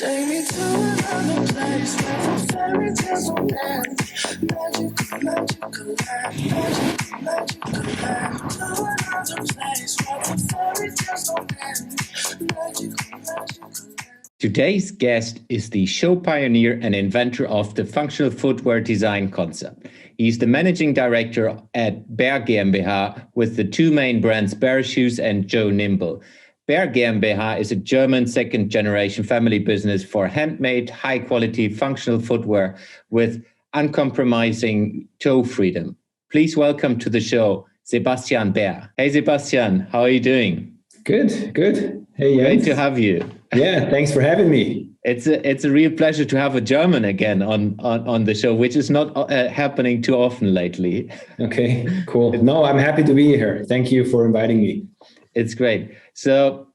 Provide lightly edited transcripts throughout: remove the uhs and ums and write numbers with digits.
Take me to another place where the fairy tales don't end. Magical, magical land. Magical, magical land. To another place where the fairy tales don't end. Magical, magical land. Today's guest is the show pioneer and inventor of the functional footwear design concept. He's the managing director at BÄR GmbH with the two main brands BÄR Shoes and Joe Nimble. BÄR GmbH is a German second-generation family business for handmade, high-quality functional footwear with uncompromising toe freedom. Please welcome to the show, Sebastian Baer. Hey, Sebastian, how are you doing? Good. Hey, Jens. Great to have you. Yeah, thanks for having me. It's a real pleasure to have a German again on the show, which is not happening too often lately. Okay, cool. No, I'm happy to be here. Thank you for inviting me. It's great. So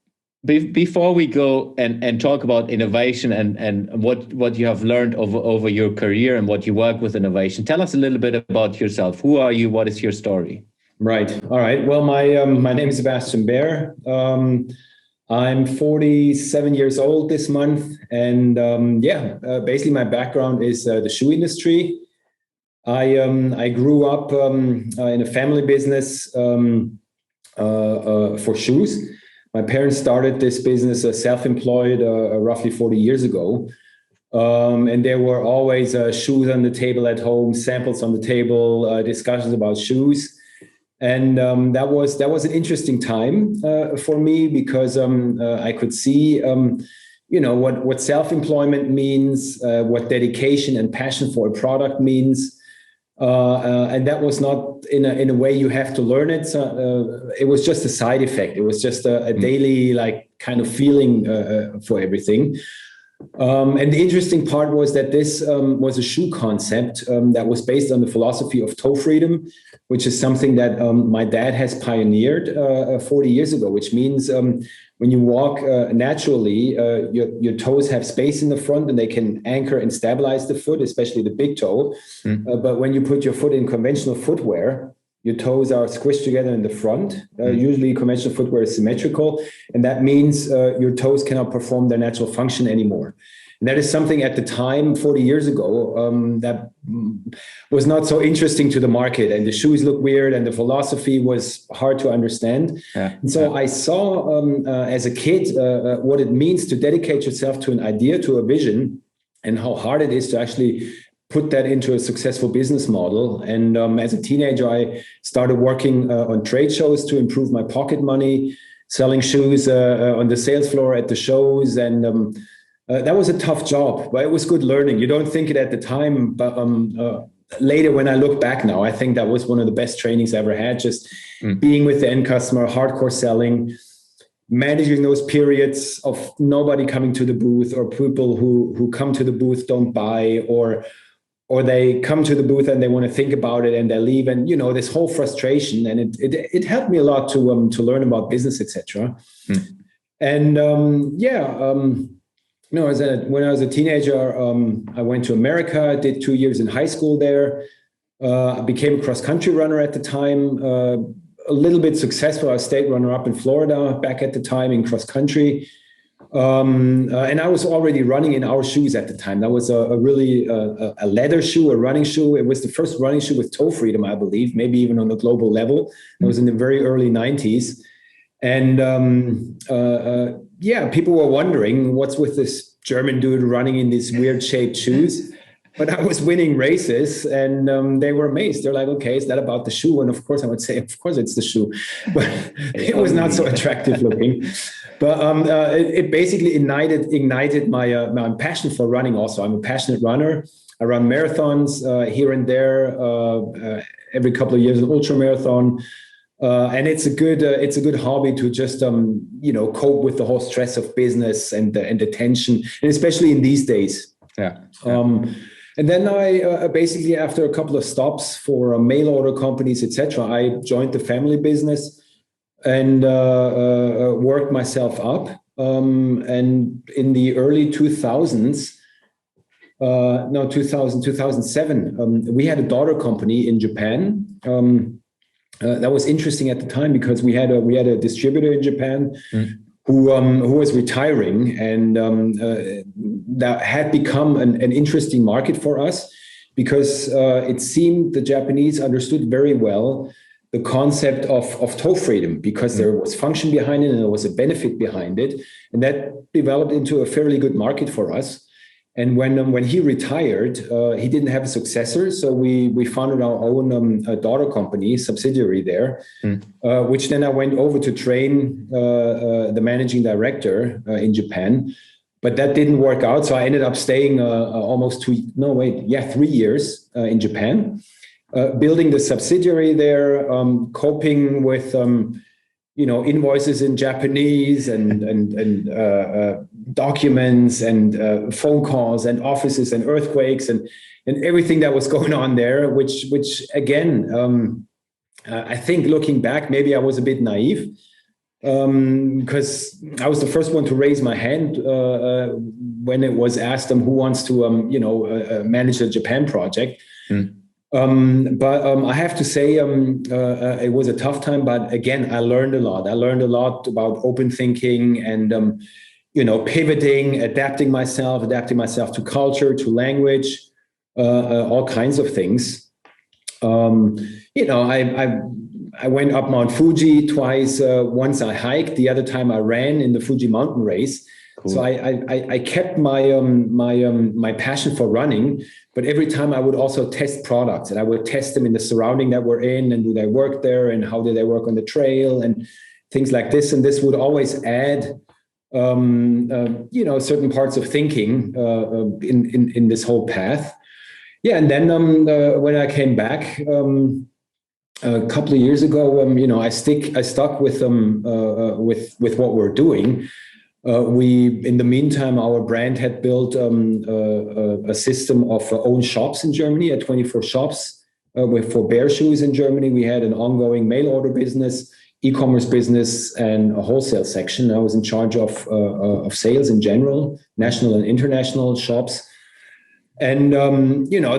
before we go and talk about innovation and what you have learned over your career and what you work with innovation, tell us a little bit about yourself. Who are you? What is your story? Right. All right. Well, my name is Sebastian Baer. I'm 47 years old this month. And basically my background is the shoe industry. I grew up in a family business for shoes. My parents started this business self-employed roughly 40 years ago. And there were always shoes on the table at home, samples on the table, discussions about shoes. And that was an interesting time for me because I could see, what self-employment means, what dedication and passion for a product means. And that was not in a way you have to learn it. So, it was just a side effect. It was just a daily kind of feeling for everything. And the interesting part was that this was a shoe concept that was based on the philosophy of toe freedom, which is something that my dad has pioneered 40 years ago, which means when you walk naturally, your toes have space in the front and they can anchor and stabilize the foot, especially the big toe. But when you put your foot in conventional footwear, your toes are squished together in the front. Usually conventional footwear is symmetrical, and that means your toes cannot perform their natural function anymore. And that is something at the time, 40 years ago, that was not so interesting to the market, and the shoes look weird and the philosophy was hard to understand. And so I saw as a kid what it means to dedicate yourself to an idea, to a vision, and how hard it is to actually put that into a successful business model. And as a teenager, I started working on trade shows to improve my pocket money, selling shoes on the sales floor at the shows. And that was a tough job, but it was good learning. You don't think it at the time, but later when I look back now, I think that was one of the best trainings I ever had, just being with the end customer, hardcore selling, managing those periods of nobody coming to the booth, or people who come to the booth don't buy, or they come to the booth and they want to think about it and they leave, and this whole frustration. And it helped me a lot to learn about business, etc. And when I was a teenager, I went to America, did 2 years in high school there. I became a cross-country runner at the time, a little bit successful. I was state runner-up in Florida back at the time in cross-country. And I was already running in our shoes at the time. That was a leather shoe, a running shoe. It was the first running shoe with toe freedom, I believe, maybe even on a global level. It was in the very early 90s. And people were wondering what's with this German dude running in these weird shaped shoes. But I was winning races, and they were amazed. They're like, okay, is that about the shoe? And of course I would say, of course it's the shoe. But it was not so attractive looking. But it basically ignited my passion for running also. I'm a passionate runner. I run marathons here and there, every couple of years, an ultra marathon. And it's a good hobby to just cope with the whole stress of business and the tension, and especially in these days. And then I basically, after a couple of stops for mail order companies, etc., I joined the family business and worked myself up. And in the early 2000s, 2007, we had a daughter company in Japan. That was interesting at the time because we had a distributor in Japan who was retiring, and that had become an interesting market for us because it seemed the Japanese understood very well the concept of toe freedom, because there was function behind it and there was a benefit behind it, and that developed into a fairly good market for us. And when he retired, he didn't have a successor, so we founded our own daughter company, subsidiary there, which then I went over to train the managing director in Japan. But that didn't work out, so I ended up staying 3 years in Japan, building the subsidiary there, coping with invoices in Japanese and documents and phone calls and offices and earthquakes and everything that was going on there, which again, I think looking back, maybe I was a bit naive, because I was the first one to raise my hand when it was asked who wants to manage the Japan project. But I have to say it was a tough time, but again, I learned a lot. I learned a lot about open thinking and pivoting, adapting myself to culture, to language, all kinds of things. I went up Mount Fuji twice. Once I hiked, the other time I ran in the Fuji mountain race. Cool. So I kept my passion for running, but every time I would also test products, and I would test them in the surrounding that we're in, and do they work there, and how do they work on the trail, and things like this. And this would always add certain parts of thinking in this whole path. Yeah, and then when I came back a couple of years ago, I stuck with what we're doing. In the meantime, our brand had built a system of own shops in Germany, at 24 shops for BÄR shoes in Germany. We had an ongoing mail order business, e-commerce business, and a wholesale section. I was in charge of sales in general, national and international shops. And,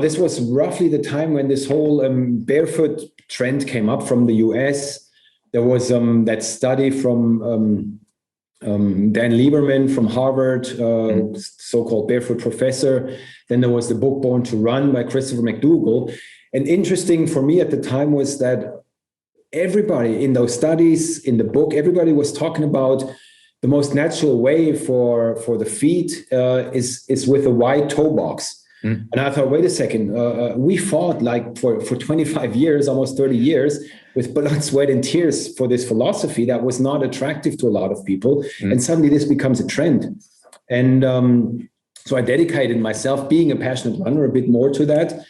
this was roughly the time when this whole barefoot trend came up from the US. There was that study from Dan Lieberman from Harvard, so-called barefoot professor. Then there was the book Born to Run by Christopher McDougall. And interesting for me at the time was that everybody in those studies, in the book, everybody was talking about the most natural way for the feet is with a wide toe box. And I thought, wait a second, we fought like for 25 years, almost 30 years, with blood, sweat, and tears for this philosophy that was not attractive to a lot of people. And suddenly this becomes a trend. And so I dedicated myself, being a passionate runner, a bit more to that.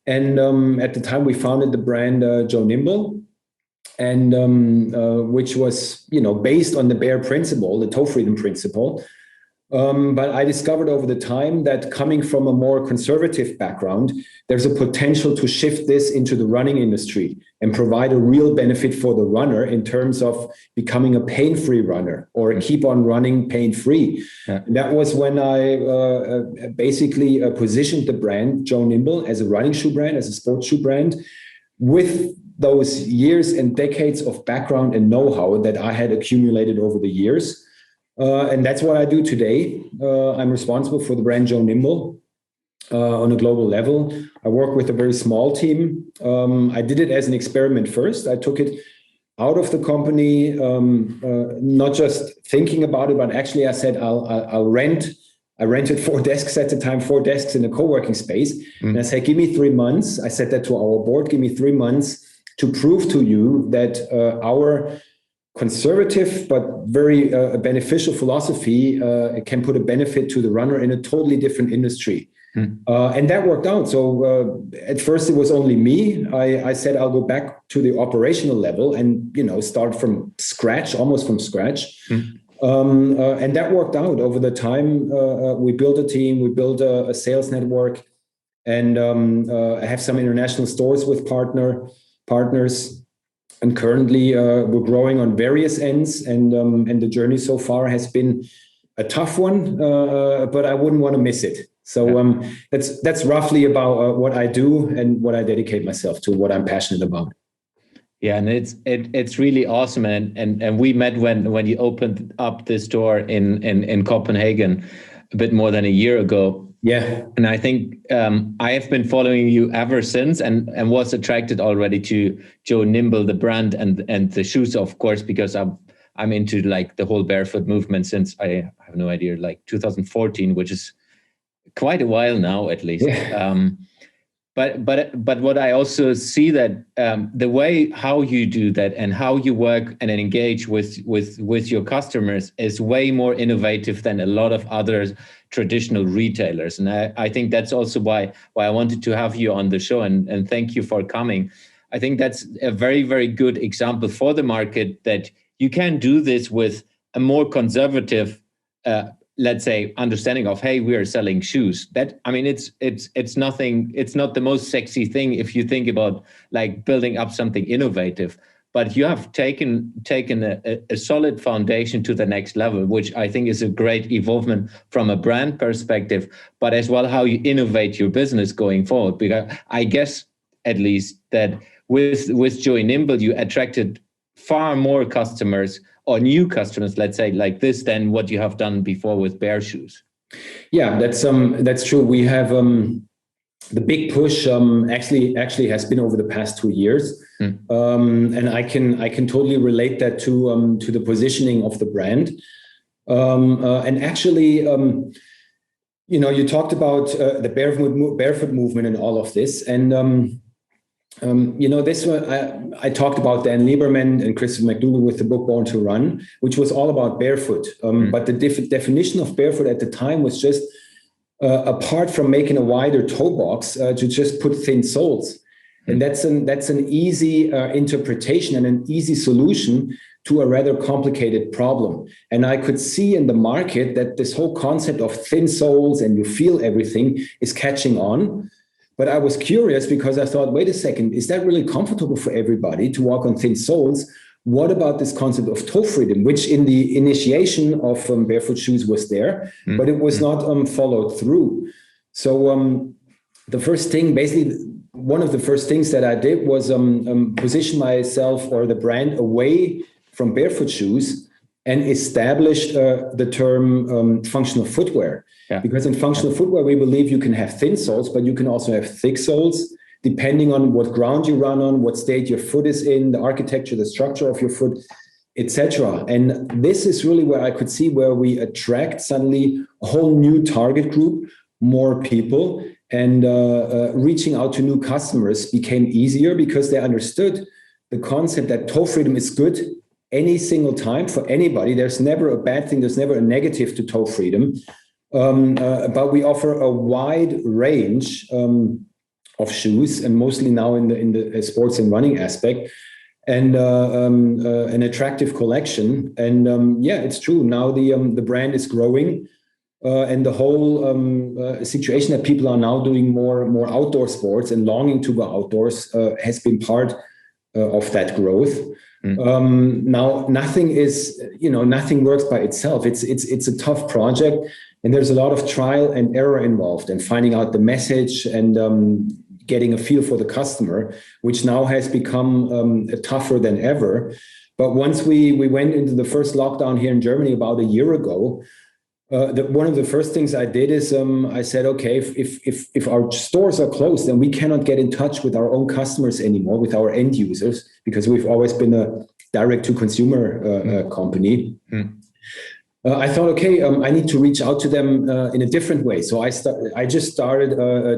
And at the time we founded the brand Joe Nimble, and which was, based on the BÄR principle, the toe freedom principle. But I discovered over the time that coming from a more conservative background, there's a potential to shift this into the running industry and provide a real benefit for the runner in terms of becoming a pain-free runner, or keep on running pain-free. Yeah. That was when I basically positioned the brand Joe Nimble as a running shoe brand, as a sports shoe brand, with those years and decades of background and know-how that I had accumulated over the years. And that's what I do today. I'm responsible for the brand Joe Nimble on a global level. I work with a very small team. I did it as an experiment first. I took it out of the company, not just thinking about it, but actually I said, I'll rent. I rented 4 desks at the time, 4 desks in a co-working space. And I said, give me 3 months. I said that to our board, give me 3 months to prove to you that our conservative but very beneficial philosophy can put a benefit to the runner in a totally different industry. And that worked out. So at first it was only me. I said I'll go back to the operational level and start from scratch, almost from scratch. And that worked out over the time. We built a team, we built a sales network, and I have some international stores with partners. And currently, we're growing on various ends, and the journey so far has been a tough one, but I wouldn't want to miss it. So that's roughly about what I do and what I dedicate myself to, what I'm passionate about. Yeah, and it's really awesome, and we met when you opened up this store in Copenhagen a bit more than a year ago. Yeah, and I think I have been following you ever since, and was attracted already to Joe Nimble, the brand, and the shoes, of course, because I'm into like the whole barefoot movement since I have no idea, like 2014, which is quite a while now, at least. yeah. But what I also see that the way how you do that and how you work and engage with your customers is way more innovative than a lot of other traditional retailers. And I think that's also why I wanted to have you on the show, and thank you for coming. I think that's a very, very good example for the market that you can do this with a more conservative let's say understanding of, hey, we are selling shoes. That, I mean, it's nothing, it's not the most sexy thing if you think about like building up something innovative, but you have taken a solid foundation to the next level, which I think is a great evolvement from a brand perspective, but as well how you innovate your business going forward. Because I guess at least that with Joe Nimble, you attracted far more customers or new customers, let's say, like this, than what you have done before with BÄR shoes. Yeah, that's true. We have the big push actually has been over the past 2 years, and I can totally relate that to the positioning of the brand. And actually, you talked about the barefoot movement and all of this, and this one I talked about Dan Lieberman and Christopher McDougall with the book Born to Run, which was all about barefoot. But the definition of barefoot at the time was just apart from making a wider toe box, to just put thin soles. And that's an easy interpretation and an easy solution to a rather complicated problem. And I could see in the market that this whole concept of thin soles and you feel everything is catching on. But I was curious because I thought, wait a second, is that really comfortable for everybody to walk on thin soles? What about this concept of toe freedom, which in the initiation of barefoot shoes was there, but it was not followed through. So the first thing, basically, one of the first things that I did was position myself or the brand away from barefoot shoes and established the term functional footwear. Yeah. Because in functional footwear, we believe you can have thin soles, but you can also have thick soles, depending on what ground you run on, what state your foot is in, the architecture, the structure of your foot, etc. And this is really where I could see where we attract suddenly a whole new target group, more people, and reaching out to new customers became easier because they understood the concept that toe freedom is good any single time for anybody. There's never a bad thing. There's never a negative to toe freedom. But we offer a wide range of shoes, and mostly now in the sports and running aspect, and an attractive collection. And it's true. Now the brand is growing, and the whole situation that people are now doing more outdoor sports and longing to go outdoors has been part of that growth. Now nothing works by itself. It's a tough project, and there's a lot of trial and error involved, and finding out the message and getting a feel for the customer, which now has become tougher than ever. But once we went into the first lockdown here in Germany about a year ago, one of the first things I did is I said, okay, if our stores are closed, then we cannot get in touch with our own customers anymore, with our end users, because we've always been a direct-to-consumer company. I thought, okay, I need to reach out to them in a different way. So I just started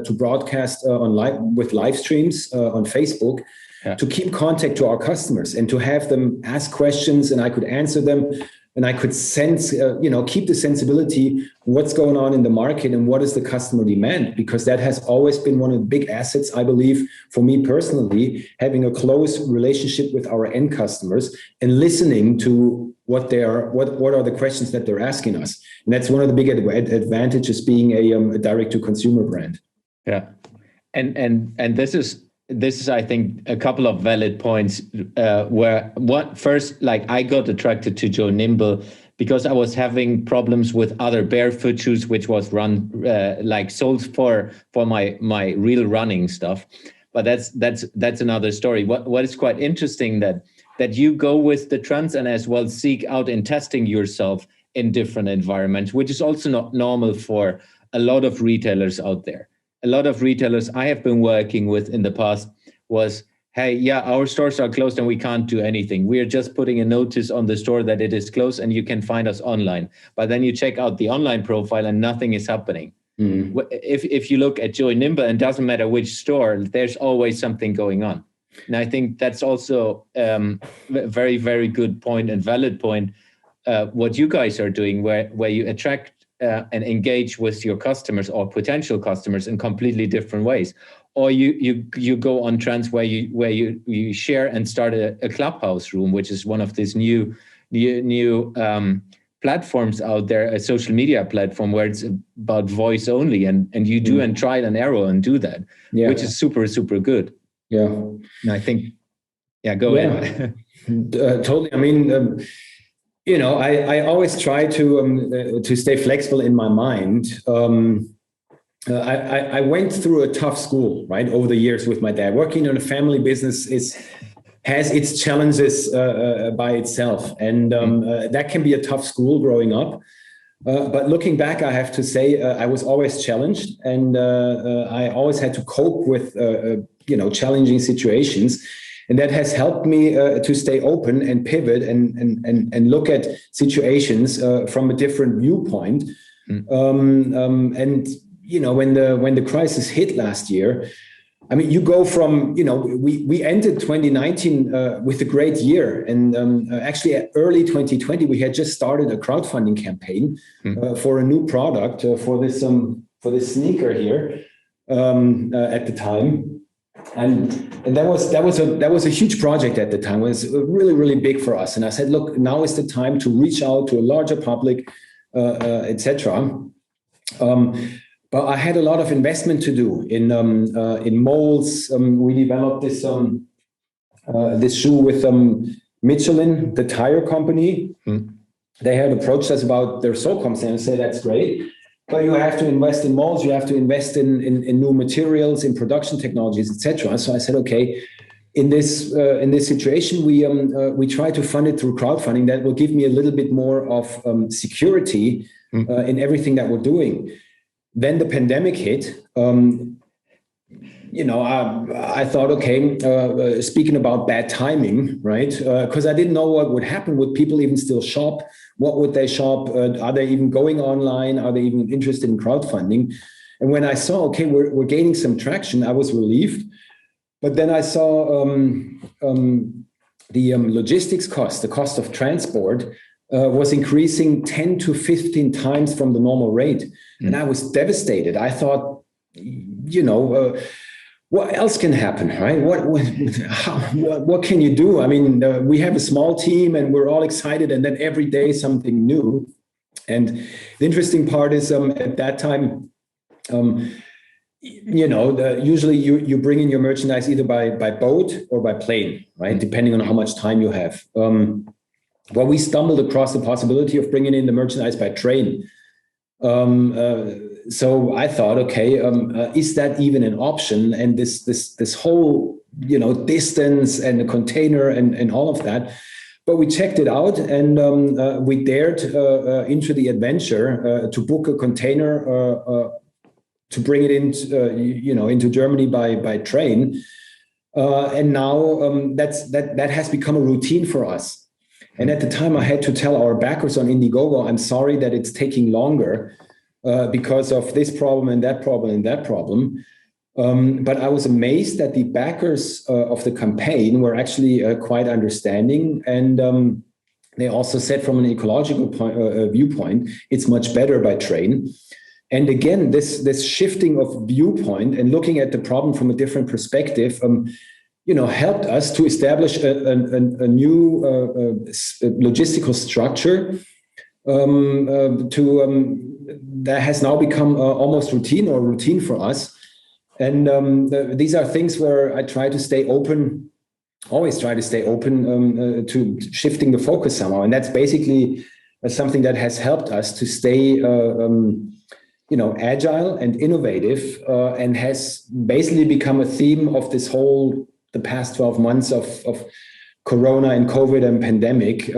to broadcast with live streams on Facebook, to keep contact to our customers and to have them ask questions, and I could answer them. And I could sense, keep the sensibility, what's going on in the market and what is the customer demand, because that has always been one of the big assets, I believe, for me personally, having a close relationship with our end customers and listening to what are the questions that they're asking us. And that's one of the big advantages being a direct-to-consumer brand. Yeah, and this is, I think, a couple of valid points first, I got attracted to Joe Nimble because I was having problems with other barefoot shoes, which was soles for my real running stuff. but that's another story. What is quite interesting that you go with the trends and as well seek out in testing yourself in different environments, which is also not normal for a lot of retailers out there. A lot of retailers I have been working with in the past was, hey, yeah, our stores are closed and we can't do anything. We're just putting a notice on the store that it is closed and you can find us online. But then you check out the online profile and nothing is happening. Mm. If you look at Joe Nimble, and it doesn't matter which store, there's always something going on. And I think that's also a very, very good point and valid point, what you guys are doing, where you attract and engage with your customers or potential customers in completely different ways. Or you go on trends where you share and start a Clubhouse room, which is one of these new platforms out there, a social media platform where it's about voice only, and you do and trial and error and do that, which is super, super good. Yeah. And I think, go ahead. Totally. I mean, I always try to stay flexible in my mind. I went through a tough school, right, over the years with my dad. Working in a family business has its challenges by itself, and that can be a tough school growing up. But looking back, I have to say I was always challenged, and I always had to cope with challenging situations. And that has helped me to stay open and pivot and look at situations from a different viewpoint. And when the crisis hit last year, I mean, you go from we ended 2019 with a great year, and actually at early 2020 we had just started a crowdfunding campaign for a new product for this sneaker here at the time. And that was a huge project at the time. It was really, really big for us. And I said, look, now is the time to reach out to a larger public, etc. But I had a lot of investment to do in molds. We developed this shoe with Michelin, the tire company. They had approached us about their sole concept and said, that's great. But you have to invest in molds, you have to invest in new materials, in production technologies, etc. So I said, okay, in this situation, we try to fund it through crowdfunding. That will give me a little bit more of security in everything that we're doing. Then the pandemic hit. I thought, okay, speaking about bad timing, right? Because I didn't know what would happen. Would people even still shop? What would they shop? Are they even going online? Are they even interested in crowdfunding? And when I saw, okay, we're gaining some traction, I was relieved. But then I saw the logistics cost, the cost of transport, was increasing 10 to 15 times from the normal rate. And I was devastated. I thought, what else can happen, right? What can you do? I mean, we have a small team and we're all excited, and then every day something new. And the interesting part is at that time, usually you bring in your merchandise either by boat or by plane, right? Depending on how much time you have. Well, we stumbled across the possibility of bringing in the merchandise by train. So I thought, okay, is that even an option? And this whole, distance and the container and all of that. But we checked it out, and we dared into the adventure to book a container to bring it into Germany by train. And now that has become a routine for us. And at the time, I had to tell our backers on Indiegogo, I'm sorry that it's taking longer because of this problem and that problem and that problem. But I was amazed that the backers of the campaign were actually quite understanding. And they also said from an ecological viewpoint, it's much better by train. And again, this shifting of viewpoint and looking at the problem from a different perspective helped us to establish a new logistical structure that has now become almost routine for us. And these are things where I try to stay open, always try to stay open to shifting the focus somehow. And that's basically something that has helped us to stay agile and innovative, and has basically become a theme of the past 12 months of Corona and COVID and pandemic.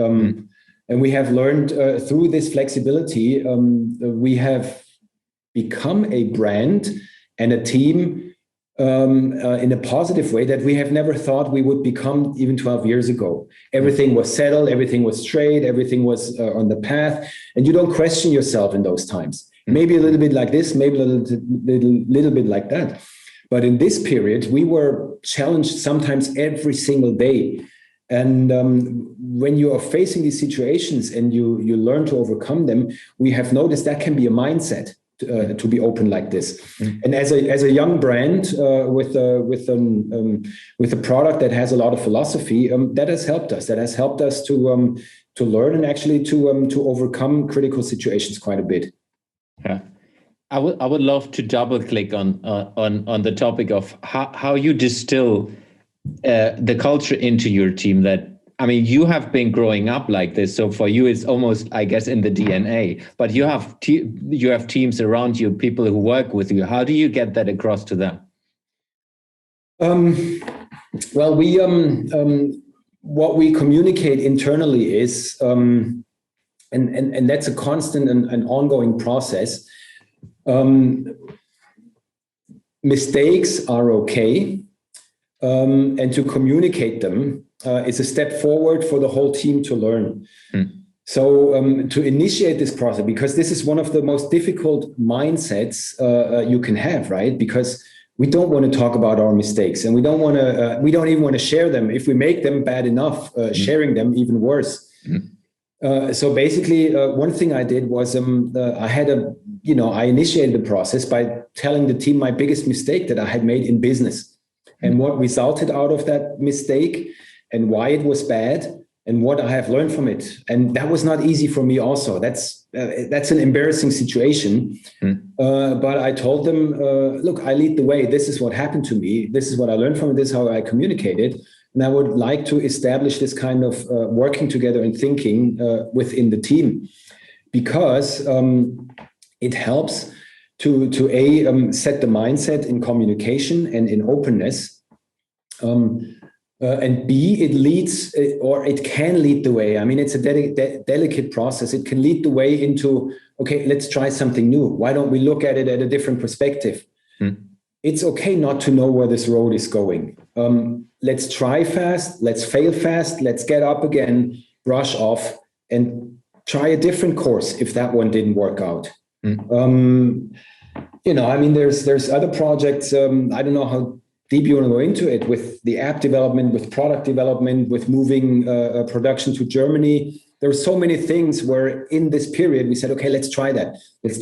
And we have learned through this flexibility, we have become a brand and a team in a positive way that we have never thought we would become even 12 years ago. Everything was settled, everything was straight, everything was on the path, and you don't question yourself in those times. Maybe a little bit like this, maybe a little bit like that. But in this period, we were challenged sometimes every single day. And when you are facing these situations and you learn to overcome them, we have noticed that can be a mindset to be open like this. And as a young brand with a product that has a lot of philosophy, that has helped us. That has helped us to learn and actually to overcome critical situations quite a bit. Yeah, I would love to double click on the topic of how you distill the culture into your team. You have been growing up like this, so for you it's almost, I guess, in the DNA. But you have teams around you, people who work with you. How do you get that across to them? Well, we what we communicate internally is, and that's a constant and ongoing process. Mistakes are okay, and to communicate them is a step forward for the whole team to learn. So to initiate this process, because this is one of the most difficult mindsets you can have, right? Because we don't want to talk about our mistakes, and we don't even want to share them. If we make them bad enough, sharing them even worse. So basically, one thing I did was I initiated the process by telling the team my biggest mistake that I had made in business, and what resulted out of that mistake, and why it was bad, and what I have learned from it. And that was not easy for me also. That's an embarrassing situation. But I told them, look, I lead the way. This is what happened to me. This is what I learned from it. This is how I communicated. And I would like to establish this kind of working together and thinking within the team, because it helps to set the mindset in communication and in openness. And B, it leads, or it can lead the way. I mean, it's a delicate process. It can lead the way into, okay, let's try something new. Why don't we look at it at a different perspective? It's okay not to know where this road is going. Let's try fast, let's fail fast, let's get up again, brush off, and try a different course if that one didn't work out. There's other projects. I don't know how deep you want to go into it, with the app development, with product development, with moving production to Germany. There are so many things where in this period we said, okay, let's try that. Let's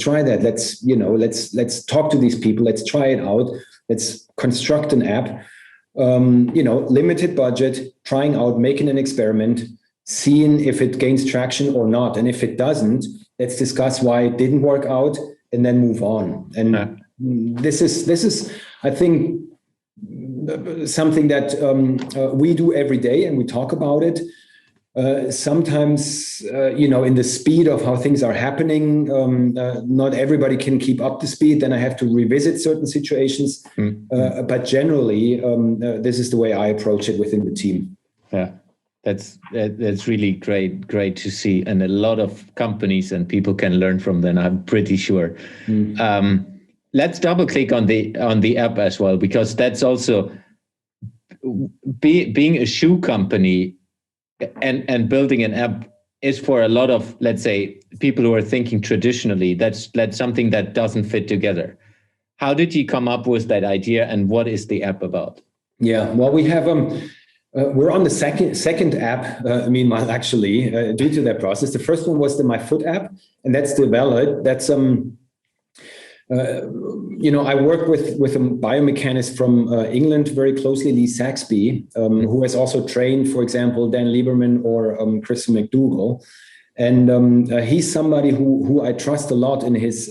talk to these people. Let's try it out. Let's construct an app. Limited budget, trying out, making an experiment, seeing if it gains traction or not. And if it doesn't, let's discuss why it didn't work out and then move on. And this is, I think, something that we do every day, and we talk about it. Sometimes, in the speed of how things are happening, not everybody can keep up to speed. Then I have to revisit certain situations. But generally, this is the way I approach it within the team. Yeah, that's really great to see, and a lot of companies and people can learn from them, I'm pretty sure. Let's double click on the app as well, because that's also being a shoe company and building an app is, for a lot of, let's say, people who are thinking traditionally, that's something that doesn't fit together. How did you come up with that idea, and what is the app about? Yeah, well, we have we're on the second app. Actually, due to that process, the first one was the My Foot app, and that's developed. That's I work with a biomechanist from England very closely, Lee Saxby, who has also trained, for example, Dan Lieberman or Chris McDougall. And he's somebody who I trust a lot in his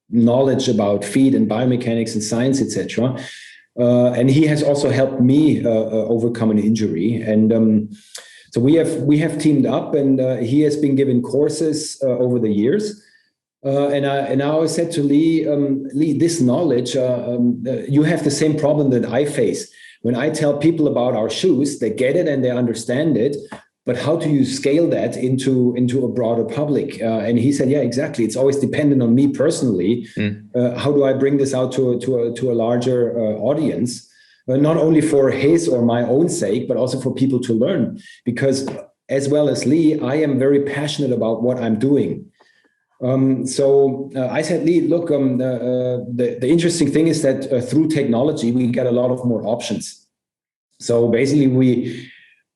knowledge about feet and biomechanics and science, etc. And he has also helped me overcome an injury. And so we have teamed up, and he has been given courses over the years. And I always said to Lee, this knowledge, you have the same problem that I face. When I tell people about our shoes, they get it and they understand it. But how do you scale that into a broader public? And he said, yeah, exactly. It's always dependent on me personally. How do I bring this out to a larger audience? Not only for his or my own sake, but also for people to learn. Because as well as Lee, I am very passionate about what I'm doing. So I said, Lee, look, the interesting thing is that through technology, we get a lot of more options. So basically, we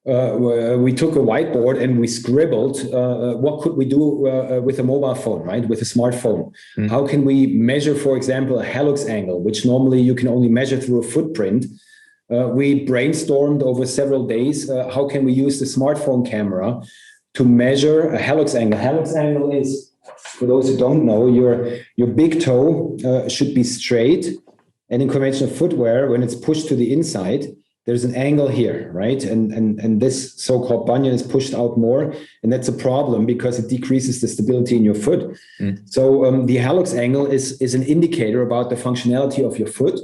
took a whiteboard and we scribbled what could we do with a mobile phone, right? With a smartphone. How can we measure, for example, a helix angle, which normally you can only measure through a footprint. We brainstormed over several days. How can we use the smartphone camera to measure a helix angle? Helix angle is, for those who don't know, your big toe should be straight. And in conventional footwear, when it's pushed to the inside, there's an angle here, right? And this so-called bunion is pushed out more. And that's a problem because it decreases the stability in your foot. So the helix angle is an indicator about the functionality of your foot.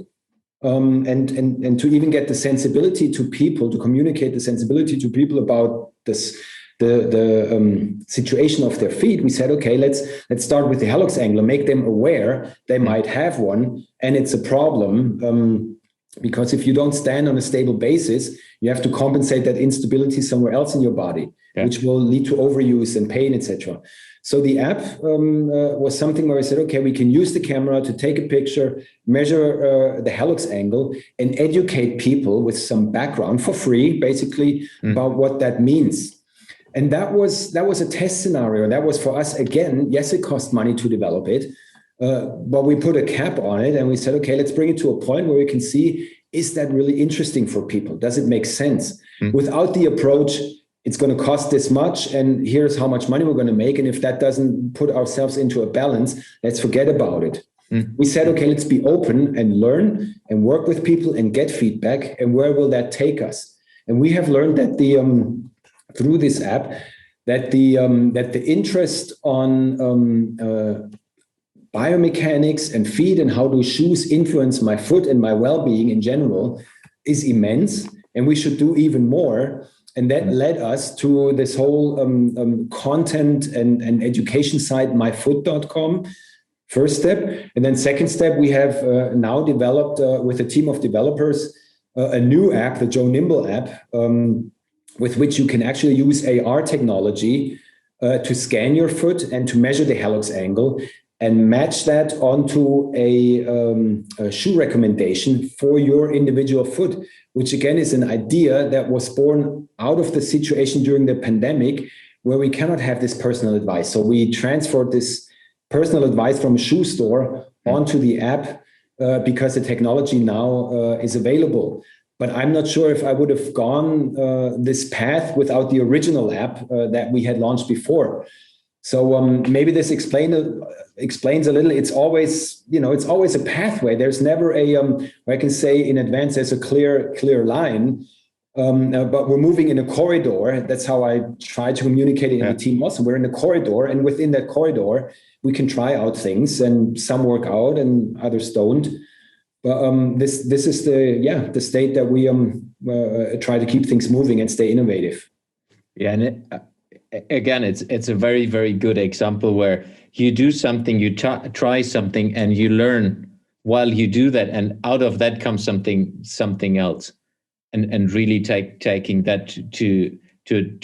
And to even get the sensibility to people, to communicate the sensibility to people about this, the situation of their feet, we said, okay, let's start with the helix angle, make them aware they might have one, and it's a problem because if you don't stand on a stable basis, you have to compensate that instability somewhere else in your body, which will lead to overuse and pain, etc. So the app was something where I said, okay, we can use the camera to take a picture, measure the helix angle, and educate people with some background for free, basically, about what that means. And that was a test scenario. That was for us, again, yes, it cost money to develop it, but we put a cap on it and we said, okay, let's bring it to a point where we can see, is that really interesting for people? Does it make sense? Without the approach, it's going to cost this much and here's how much money we're going to make. And if that doesn't put ourselves into a balance, let's forget about it. We said, okay, let's be open and learn and work with people and get feedback. And where will that take us? And we have learned that through this app, that the interest on biomechanics and feet and how do shoes influence my foot and my well-being in general is immense, and we should do even more. And that led us to this whole content and education site, myfoot.com, first step. And then second step, we have now developed with a team of developers a new app, the Joe Nimble app, with which you can actually use AR technology to scan your foot and to measure the helix angle and match that onto a shoe recommendation for your individual foot, which again is an idea that was born out of the situation during the pandemic where we cannot have this personal advice. So we transferred this personal advice from a shoe store onto the app because the technology now is available. But I'm not sure if I would have gone this path without the original app that we had launched before. So maybe this explains a little. It's always, it's always a pathway. There's never where I can say in advance there's a clear line. But we're moving in a corridor. That's how I try to communicate it in the team also. We're in a corridor, and within that corridor, we can try out things, and some work out and others don't. But this is the state that we try to keep things moving and stay innovative. Yeah, and again, it's a very, very good example where you do something, you try something, and you learn while you do that, and out of that comes something else, and really taking that to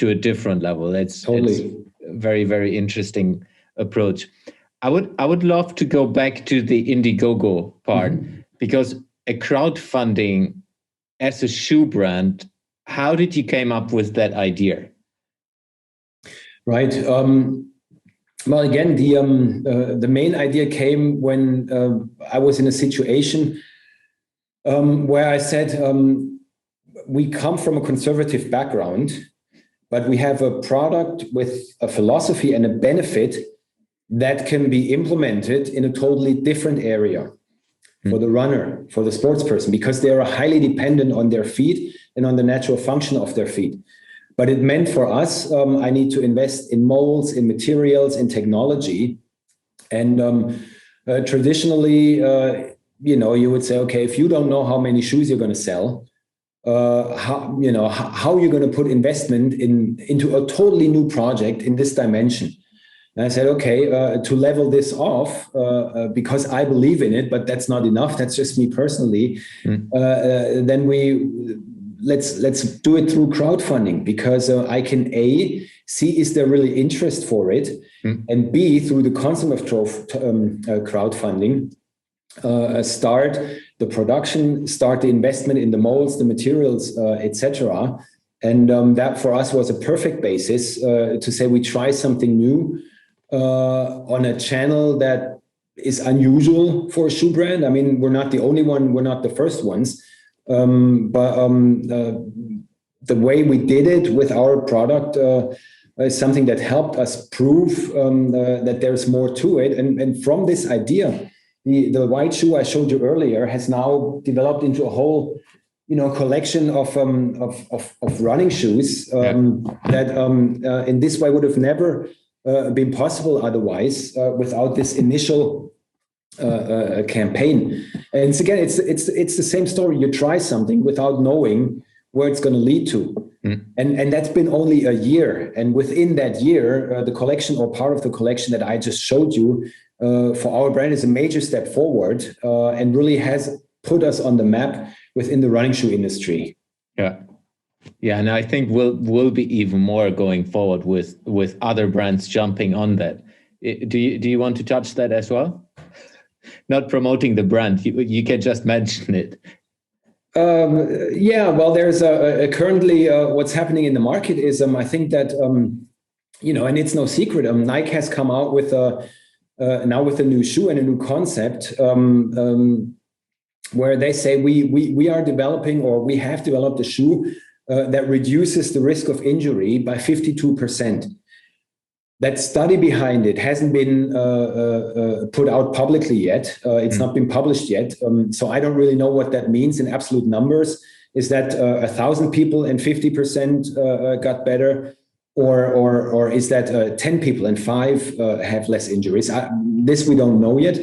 a different level. It's a very, very interesting approach. I would love to go back to the Indiegogo part. Because a crowdfunding as a shoe brand, how did you came up with that idea? Right. Well, again, the main idea came when I was in a situation where I said, we come from a conservative background, but we have a product with a philosophy and a benefit that can be implemented in a totally different area. For the runner, for the sports person, because they are highly dependent on their feet and on the natural function of their feet. But it meant for us, I need to invest in molds, in materials, in technology. And traditionally, you would say, okay, if you don't know how many shoes you're going to sell, how you're going to put investment into a totally new project in this dimension. And I said, okay, to level this off, because I believe in it, but that's not enough. That's just me personally. Then let's do it through crowdfunding, because I can see is there really interest for it, and B, through the concept of crowdfunding, start the production, start the investment in the molds, the materials, etc. And that for us was a perfect basis to say we try something new on a channel that is unusual for a shoe brand. I mean, we're not the only one, we're not the first ones, but the way we did it with our product is something that helped us prove that there's more to it. And from this idea, the white shoe I showed you earlier has now developed into a whole, collection of running shoes that in this way would have never been possible otherwise without this initial campaign. And again, it's the same story. You try something without knowing where it's going to lead to. And that's been only a year. And within that year, the collection or part of the collection that I just showed you for our brand is a major step forward and really has put us on the map within the running shoe industry. Yeah, and I think we'll be even more going forward with other brands jumping on that. Do you want to touch that as well? Not promoting the brand, you can just mention it. Well, there's currently what's happening in the market is I think that and it's no secret. Nike has come out with now with a new shoe and a new concept where they say we are developing, or we have developed a shoe that reduces the risk of injury by 52%. That study behind it hasn't been put out publicly yet. It's not been published yet. So I don't really know what that means in absolute numbers. Is that 1,000 people and 50% got better? Or is that 10 people and 5 have less injuries? This we don't know yet.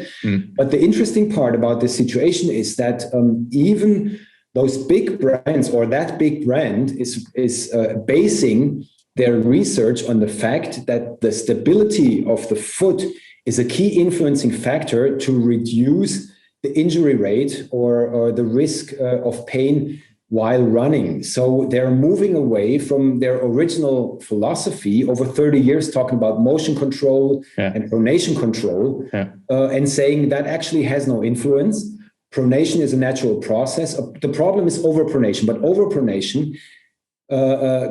But the interesting part about this situation is that even those big brands, or that big brand is basing their research on the fact that the stability of the foot is a key influencing factor to reduce the injury rate or the risk of pain while running. So they're moving away from their original philosophy over 30 years, talking about motion control and pronation control, and saying that actually has no influence. Pronation is a natural process. The problem is overpronation, but overpronation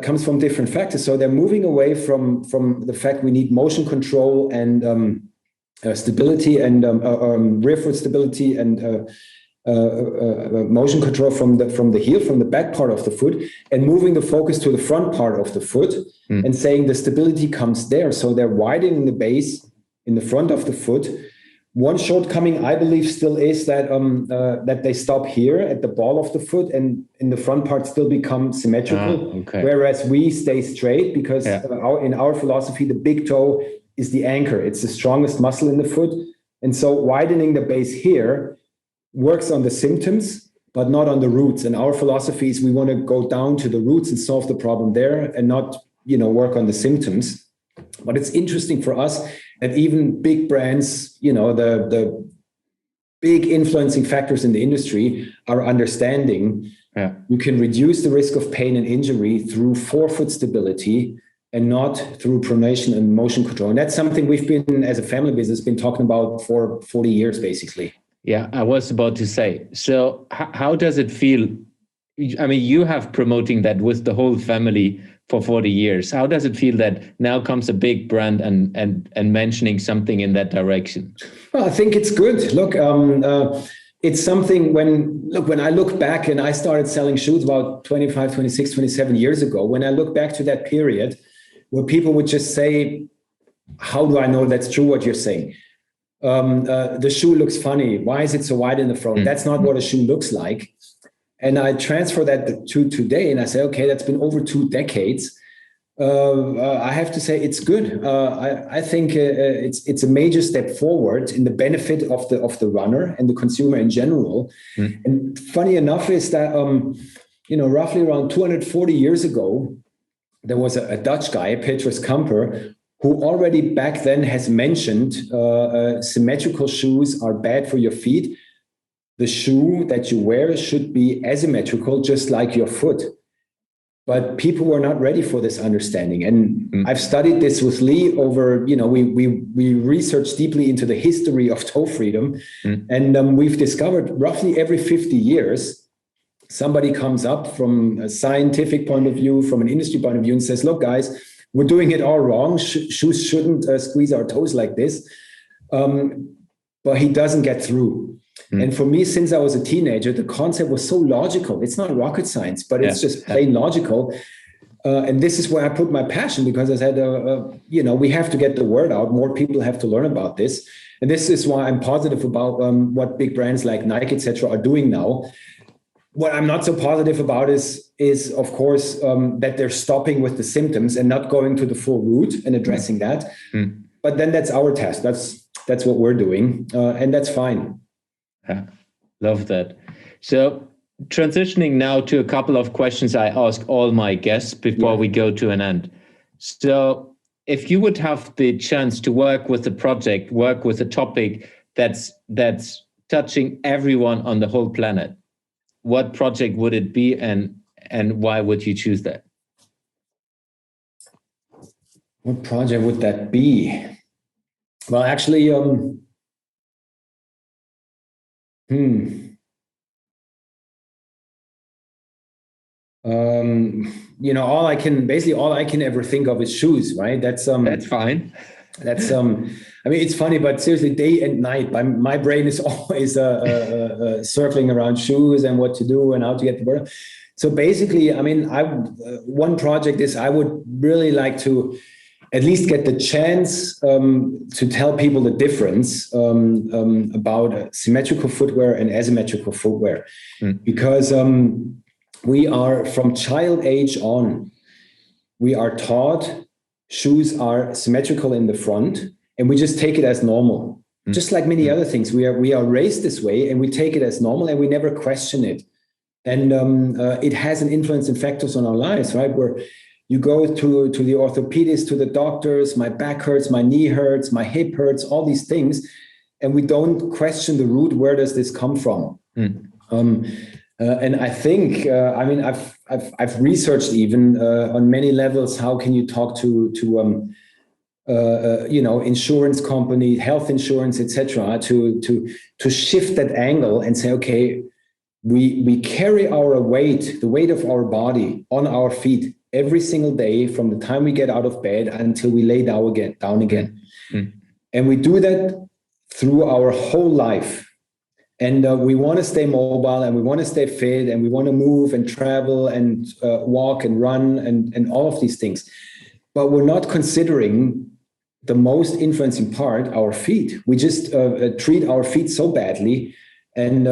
comes from different factors. So they're moving away from the fact we need motion control and stability and rear foot stability and motion control from the heel, from the back part of the foot, and moving the focus to the front part of the foot and saying the stability comes there. So they're widening the base in the front of the foot. One shortcoming, I believe, still is that that they stop here at the ball of the foot, and in the front part still become symmetrical, whereas we stay straight because in our philosophy, the big toe is the anchor. It's the strongest muscle in the foot. And so widening the base here works on the symptoms, but not on the roots. And our philosophy is we want to go down to the roots and solve the problem there and not, work on the symptoms. But it's interesting for us that even big brands, the big influencing factors in the industry are understanding you can reduce the risk of pain and injury through forefoot stability and not through pronation and motion control. And that's something we've been, as a family business, been talking about for 40 years, basically. Yeah, I was about to say. So how does it feel? I mean, you have promoting that with the whole family for 40 years. How does it feel that now comes a big brand and mentioning something in that direction? Well, I think it's good. Look, it's something when I look back, and I started selling shoes about 25, 26, 27 years ago, when I look back to that period where people would just say, how do I know that's true what you're saying? The shoe looks funny. Why is it so wide in the front? That's not what a shoe looks like. And I transfer that to today, and I say, okay, that's been over 2 decades. I have to say it's good. I think it's a major step forward in the benefit of the runner and the consumer in general. And funny enough is that roughly around 240 years ago, there was a Dutch guy, Petrus Kamper, who already back then has mentioned symmetrical shoes are bad for your feet. The shoe that you wear should be asymmetrical, just like your foot. But people were not ready for this understanding. And I've studied this with Lee over, we researched deeply into the history of toe freedom. And we've discovered roughly every 50 years, somebody comes up from a scientific point of view, from an industry point of view, and says, look, guys, we're doing it all wrong. Shoes shouldn't squeeze our toes like this. But he doesn't get through. And for me, since I was a teenager, the concept was so logical. It's not rocket science, but it's just plain logical. And this is where I put my passion, because I said, we have to get the word out. More people have to learn about this. And this is why I'm positive about what big brands like Nike, etc., are doing now. What I'm not so positive about is of course, that they're stopping with the symptoms and not going to the full root and addressing that. But then that's our task. That's what we're doing. And that's fine. Yeah, love that. So transitioning now to a couple of questions I ask all my guests before we go to an end. So if you would have the chance to work with a project, work with a topic that's touching everyone on the whole planet, what project would it be, and why would you choose that? What project would that be? Well, actually, all I can ever think of is shoes, right? That's fine. That's it's funny, but seriously, day and night, my brain is always circling around shoes and what to do and how to get the word. So basically, one project is I would really like to at least get the chance to tell people the difference about symmetrical footwear and asymmetrical footwear. Because we are, from child age on, we are taught shoes are symmetrical in the front, and we just take it as normal. Just like many other things, we are raised this way, and we take it as normal, and we never question it. And it has an influence and factors on our lives, right? Where you go to the orthopedist, to the doctors, my back hurts, my knee hurts, my hip hurts, all these things. And we don't question the root, where does this come from? And I think, I've researched even on many levels, how can you talk to insurance company, health insurance, etc., to shift that angle and say, okay, we carry our weight, the weight of our body on our feet every single day from the time we get out of bed until we lay down again. And we do that through our whole life. And we want to stay mobile, and we want to stay fit, and we want to move and travel and walk and run and all of these things. But we're not considering the most influencing part, our feet. We just treat our feet so badly. And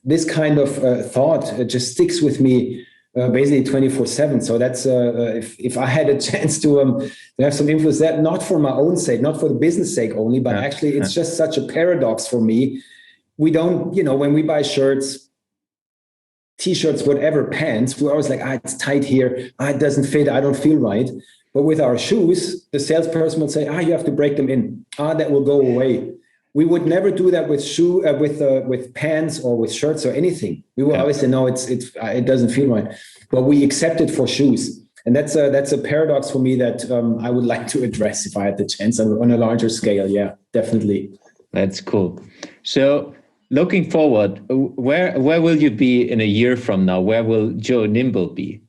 this kind of thought just sticks with me basically 24/7. So that's if I had a chance to have some influence, that not for my own sake, not for the business sake only, but actually it's just such a paradox for me. We don't, when we buy shirts, t-shirts, whatever, pants, we're always like, it's tight here, it doesn't fit, I don't feel right. But with our shoes, the salesperson will say, you have to break them in, that will go away. We would never do that with with pants or with shirts or anything. We will always say, no, it doesn't feel right. But we accept it for shoes. And that's a paradox for me that I would like to address if I had the chance on a larger scale. Yeah, definitely. That's cool. So looking forward, where will you be in a year from now? Where will Joe Nimble be?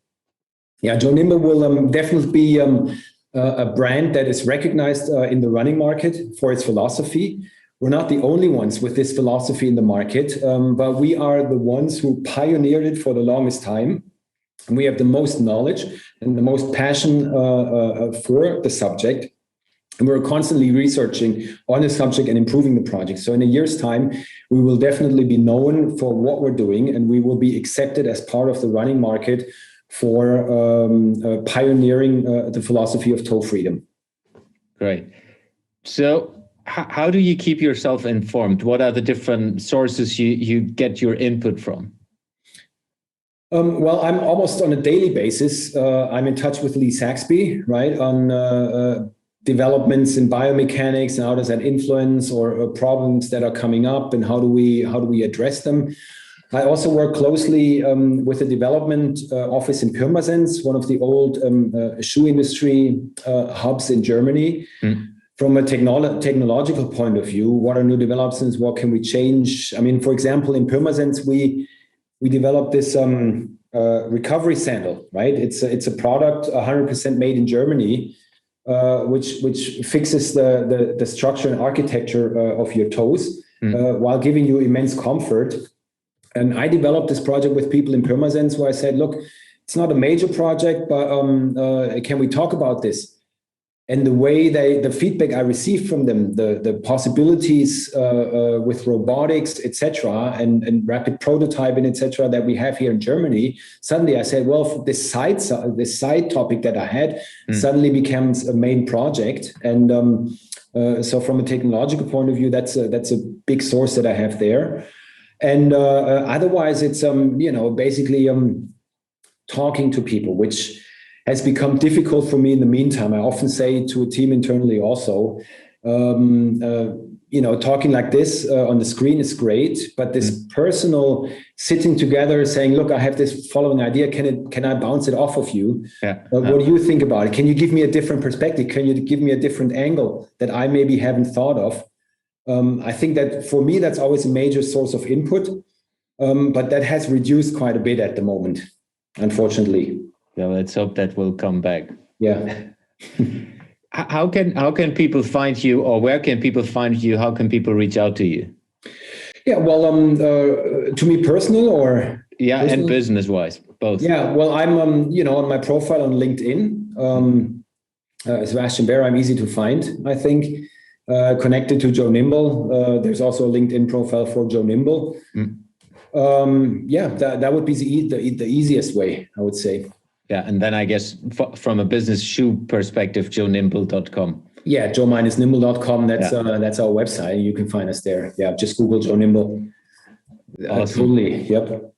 Yeah, Joe Nimble will definitely be a brand that is recognized in the running market for its philosophy. We're not the only ones with this philosophy in the market, but we are the ones who pioneered it for the longest time. And we have the most knowledge and the most passion for the subject. And we're constantly researching on the subject and improving the project. So in a year's time, we will definitely be known for what we're doing, and we will be accepted as part of the running market for pioneering the philosophy of toe freedom. Great. So how do you keep yourself informed? What are the different sources you get your input from? Well, I'm almost on a daily basis. I'm in touch with Lee Saxby, right, on developments in biomechanics and how does that influence or problems that are coming up and how do we address them. I also work closely with the development office in Pirmasens, one of the old shoe industry hubs in Germany. From a technological point of view, what are new developments? What can we change? I mean, for example, in Pirmasens, we developed this recovery sandal, right? It's a product 100% made in Germany, which fixes the structure and architecture of your toes while giving you immense comfort. And I developed this project with people in Pirmasens where I said, look, it's not a major project, but can we talk about this? And the way the feedback I received from them, the possibilities with robotics, etc., and rapid prototyping, etc., that we have here in Germany, suddenly I said, well, this side topic that I had suddenly becomes a main project. And so from a technological point of view, that's a big source that I have there. And otherwise, it's basically talking to people, which has become difficult for me in the meantime. I often say to a team internally also, talking like this on the screen is great, but this personal sitting together saying, look, I have this following idea. Can I bounce it off of you? What do you think about it? Can you give me a different perspective? Can you give me a different angle that I maybe haven't thought of? I think that for me, that's always a major source of input, but that has reduced quite a bit at the moment, unfortunately. Yeah, let's hope that will come back. Yeah. How can people find you, or where can people find you? How can people reach out to you? Yeah, well, to me personal or personal? And business wise, both. Yeah, well, I'm on my profile on LinkedIn, Sebastian Baer. I'm easy to find, I think. Connected to Joe Nimble. There's also a LinkedIn profile for Joe Nimble. That would be the easiest way, I would say. Yeah, and then I guess from a business shoe perspective, joenimble.com. Yeah, joe-nimble.com. That's our website. You can find us there. Yeah, just Google Joe Nimble. Awesome. Totally. Yep.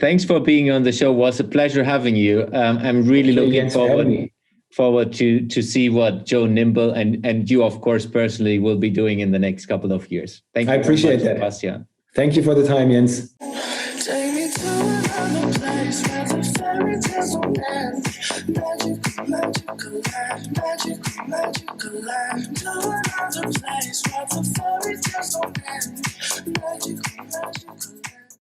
Thanks for being on the show. It was a pleasure having you. I'm really looking forward to see what Joe Nimble and you, of course, personally will be doing in the next couple of years. Thank you. I appreciate that, Sebastian. Thank you for the time, Jens. Take me to another place where the fairy tales don't end. Magical land. To another place where the